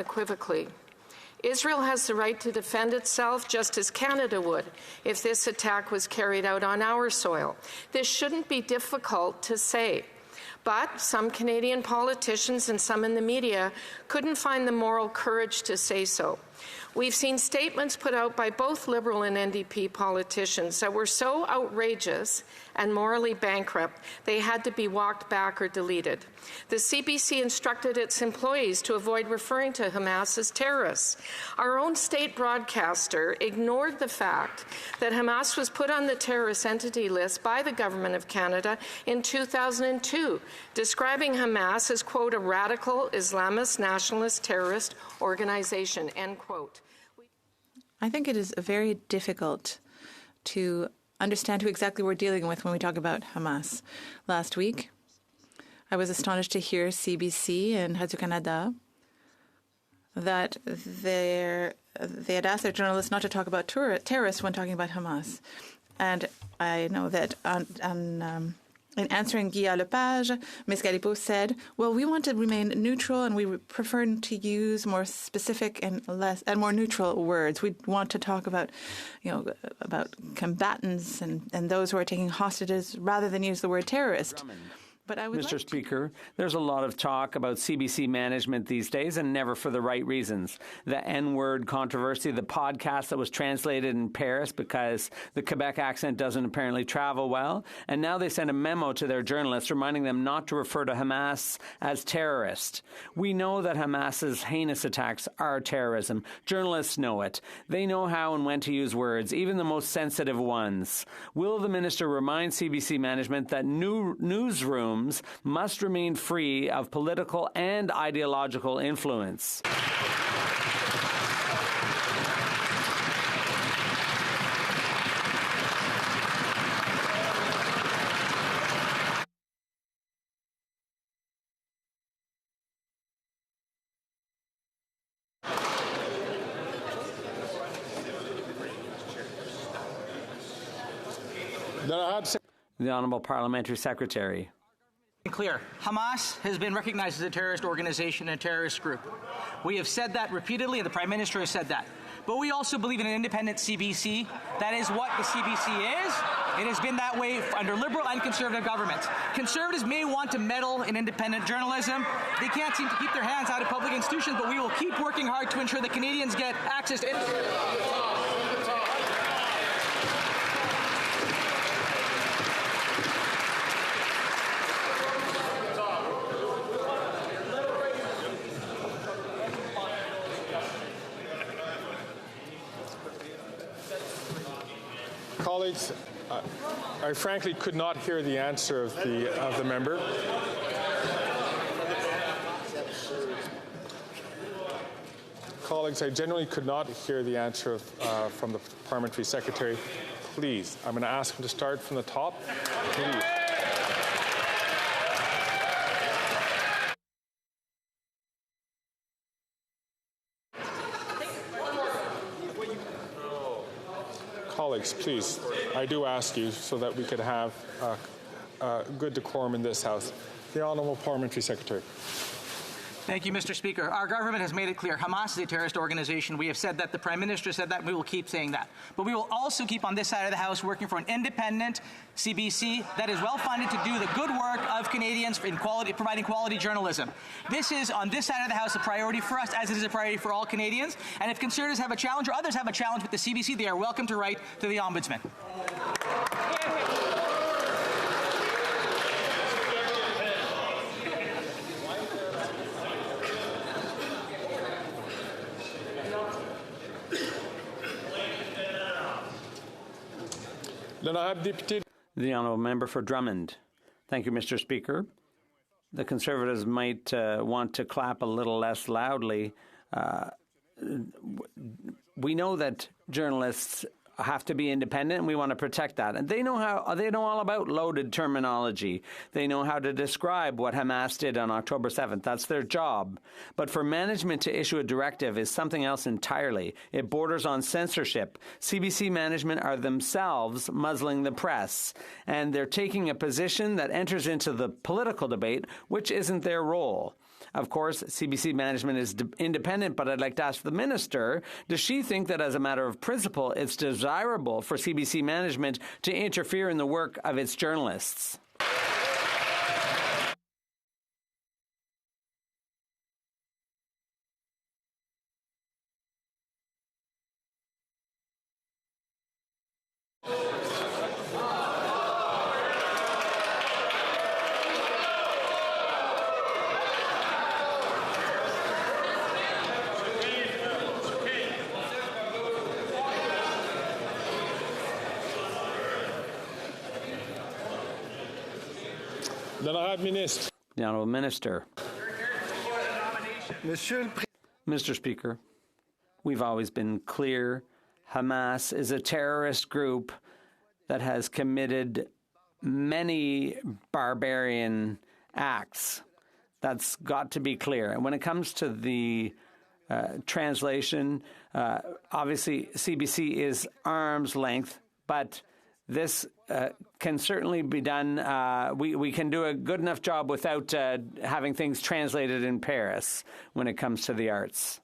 Unequivocally, Israel has the right to defend itself just as Canada would if this attack was carried out on our soil. This shouldn't be difficult to say. But some Canadian politicians and some in the media couldn't find the moral courage to say so. We've seen statements put out by both Liberal and NDP politicians that were so outrageous and morally bankrupt they had to be walked back or deleted. The CBC instructed its employees to avoid referring to Hamas as terrorists. Our own state broadcaster ignored the fact that Hamas was put on the terrorist entity list by the Government of Canada in 2002, describing Hamas as, quote, a radical Islamist-nationalist terrorist organization, end quote. I think it is very difficult to understand who exactly we're dealing with when we talk about Hamas. Last week, I was astonished to hear CBC and Radio-Canada that they had asked their journalists not to talk about terrorists when talking about Hamas. And I know that in answering Guy Lepage, Ms. Galipeau said, well, we want to remain neutral and we prefer to use more specific and more neutral words. We want to talk about, about combatants and those who are taking hostages rather than use the word terrorist. But I would Mr. Speaker, there's a lot of talk about CBC management these days, and never for the right reasons. The N-word controversy, the podcast that was translated in Paris because the Quebec accent doesn't apparently travel well, and now they send a memo to their journalists reminding them not to refer to Hamas as terrorist. We know that Hamas's heinous attacks are terrorism. Journalists know it. They know how and when to use words, even the most sensitive ones. Will the minister remind CBC management that newsrooms must remain free of political and ideological influence? The Honourable Parliamentary Secretary. Clear. Hamas has been recognized as a terrorist organization and a terrorist group. We have said that repeatedly, and the Prime Minister has said that. But we also believe in an independent CBC. That is what the CBC is. It has been that way under Liberal and Conservative governments. Conservatives may want to meddle in independent journalism. They can't seem to keep their hands out of public institutions, but we will keep working hard to ensure that Canadians get access to Colleagues, I frankly could not hear the answer of the member. Colleagues, I genuinely could not hear the answer from the Parliamentary Secretary. Please, I'm going to ask him to start from the top. Please. Colleagues, please, I do ask you so that we could have good decorum in this House. The Honourable Parliamentary Secretary. Thank you, Mr. Speaker. Our government has made it clear Hamas is a terrorist organization. We have said that. The Prime Minister said that. And we will keep saying that. But we will also keep on this side of the House working for an independent CBC that is well funded to do the good work of Canadians in providing quality journalism. This is, on this side of the House, a priority for us, as it is a priority for all Canadians. And if Conservatives have a challenge or others have a challenge with the CBC, they are welcome to write to the Ombudsman. The Honourable Member for Drummond. Thank you, Mr. Speaker. The Conservatives might want to clap a little less loudly. We know that journalists have to be independent, and we want to protect that. And they know all about loaded terminology. They know how to describe what Hamas did on October 7th. That's their job. But for management to issue a directive is something else entirely. It borders on censorship. CBC management are themselves muzzling the press, and they're taking a position that enters into the political debate, which isn't their role. Of course, CBC management is independent, but I'd like to ask the minister, does she think that as a matter of principle, it's desirable for CBC management to interfere in the work of its journalists? The Honourable Minister. Mr. Speaker, we've always been clear. Hamas is a terrorist group that has committed many barbarian acts. That's got to be clear. And when it comes to the translation, obviously CBC is arm's length, but this can certainly be done. We can do a good enough job without having things translated in Paris when it comes to the arts.